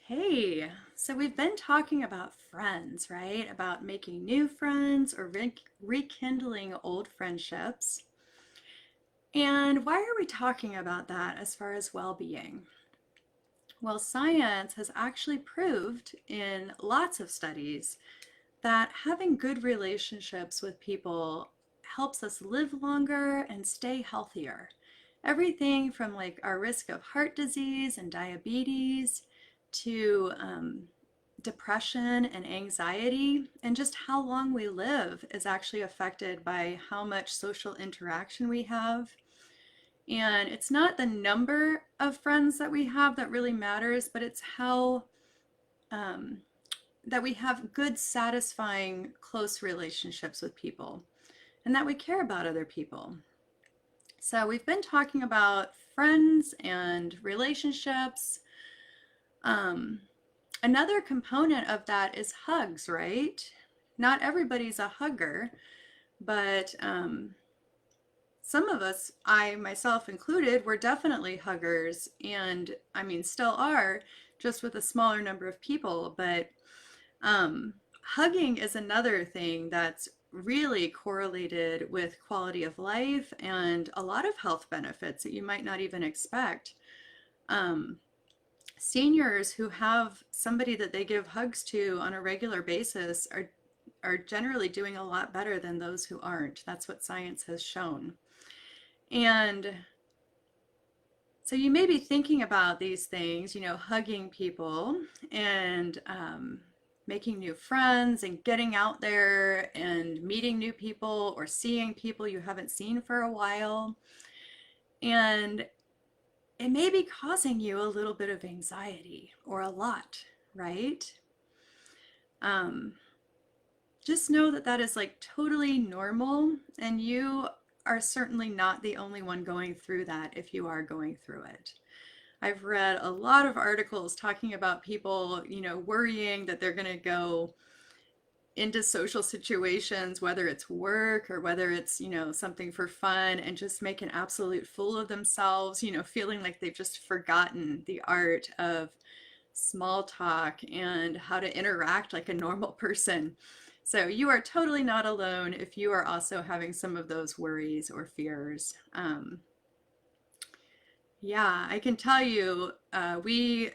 Hey, so we've been talking about friends, right? About making new friends or rekindling old friendships. And why are we talking about that as far as well-being? Well, science has actually proved in lots of studies that having good relationships with people helps us live longer and stay healthier. Everything from like our risk of heart disease and diabetes to depression and anxiety, and just how long we live is actually affected by how much social interaction we have. And it's not the number of friends that we have that really matters, but it's how um, that we have good, satisfying, close relationships with people and that we care about other people. So, we've been talking about friends and relationships. Um, Another component of that is hugs, right? Not everybody's a hugger, but some of us, I myself included, were definitely huggers, and I mean, still are, just with a smaller number of people. But Um, hugging is another thing that's really correlated with quality of life and a lot of health benefits that you might not even expect. Um, Seniors who have somebody that they give hugs to on a regular basis are generally doing a lot better than those who aren't. That's what science has shown. And so you may be thinking about these things, hugging people and making new friends and getting out there and meeting new people or seeing people you haven't seen for a while. And it may be causing you a little bit of anxiety or a lot, right? Um, just know that that is like totally normal, and you are certainly not the only one going through that if you are going through it. I've read a lot of articles talking about people, worrying that they're going to go into social situations, whether it's work or whether it's, something for fun, and just make an absolute fool of themselves, feeling like they've just forgotten the art of small talk and how to interact like a normal person. So you are totally not alone if you are also having some of those worries or fears. Yeah, I can tell you, we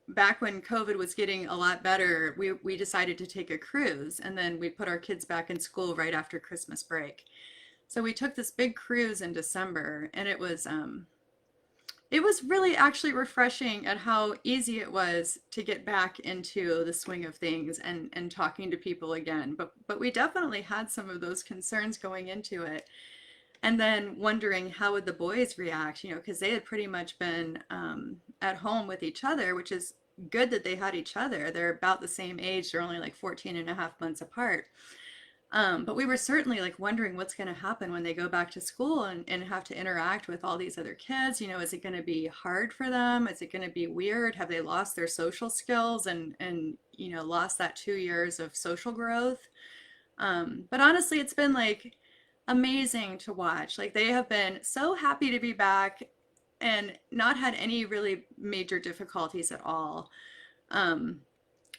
back when COVID was getting a lot better, we decided to take a cruise, and then we put our kids back in school right after Christmas break. So we took this big cruise in December, and it was really actually refreshing at how easy it was to get back into the swing of things and talking to people again. But we definitely had some of those concerns going into it, and then wondering how would the boys react, because they had pretty much been at home with each other, which is good that they had each other. They're about the same age. They're only like 14 and a half months apart. But we were certainly like wondering what's going to happen when they go back to school and have to interact with all these other kids. Is it going to be hard for them? Is it going to be weird? Have they lost their social skills and lost that 2 years of social growth? But honestly, it's been like amazing to watch. Like they have been so happy to be back and not had any really major difficulties at all. Um,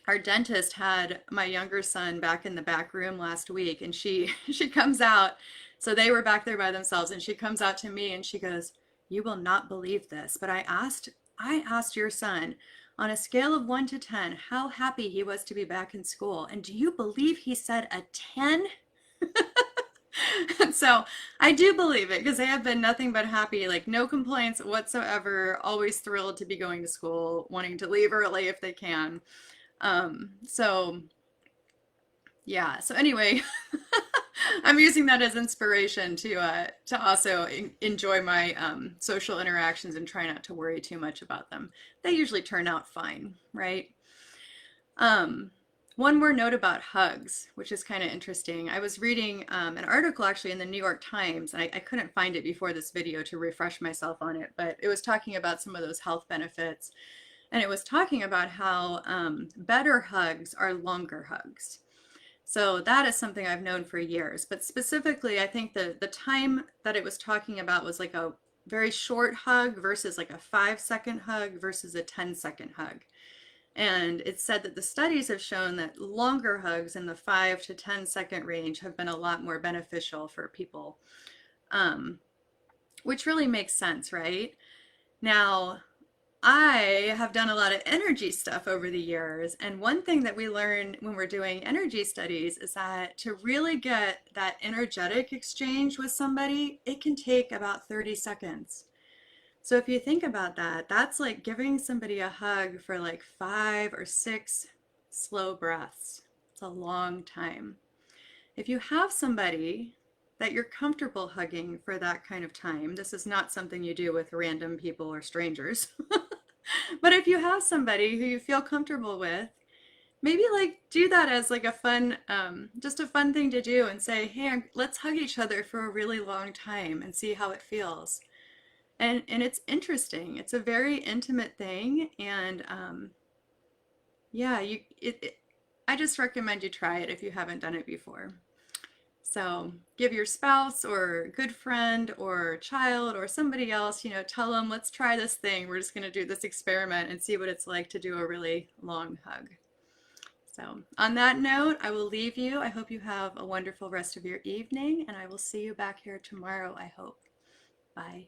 our dentist had my younger son back in the back room last week, and she she comes out. So they were back there by themselves, and she comes out to me and she goes, "You will not believe this, but I asked your son on a scale of 1 to 10 how happy he was to be back in school, and do you believe he said a 10?" So I do believe it because they have been nothing but happy, like no complaints whatsoever, always thrilled to be going to school, wanting to leave early if they can. So yeah. So anyway, I'm using that as inspiration to also enjoy my social interactions and try not to worry too much about them. They usually turn out fine, right? Um, One more note about hugs, which is kind of interesting. I was reading an article actually in the New York Times, and I couldn't find it before this video to refresh myself on it, but it was talking about some of those health benefits. And it was talking about how better hugs are longer hugs. So that is something I've known for years. But specifically, I think the time that it was talking about was like a very short hug versus like a 5-second hug versus a 10-second hug. And it's said that the studies have shown that longer hugs in the 5 to 10 second range have been a lot more beneficial for people, um, which really makes sense, right? Now, I have done a lot of energy stuff over the years, and one thing that we learn when we're doing energy studies is that to really get that energetic exchange with somebody, it can take about 30 seconds. So if you think about that, that's like giving somebody a hug for like 5 or 6 slow breaths. It's a long time. If you have somebody that you're comfortable hugging for that kind of time, this is not something you do with random people or strangers. But if you have somebody who you feel comfortable with, maybe like do that as like a fun, just a fun thing to do and say, hey, let's hug each other for a really long time and see how it feels. And it's interesting. It's a very intimate thing, and yeah, I just recommend you try it if you haven't done it before. So give your spouse or good friend or child or somebody else, tell them, let's try this thing. We're just going to do this experiment and see what it's like to do a really long hug. So on that note, I will leave you. I hope you have a wonderful rest of your evening, and I will see you back here tomorrow, I hope. Bye.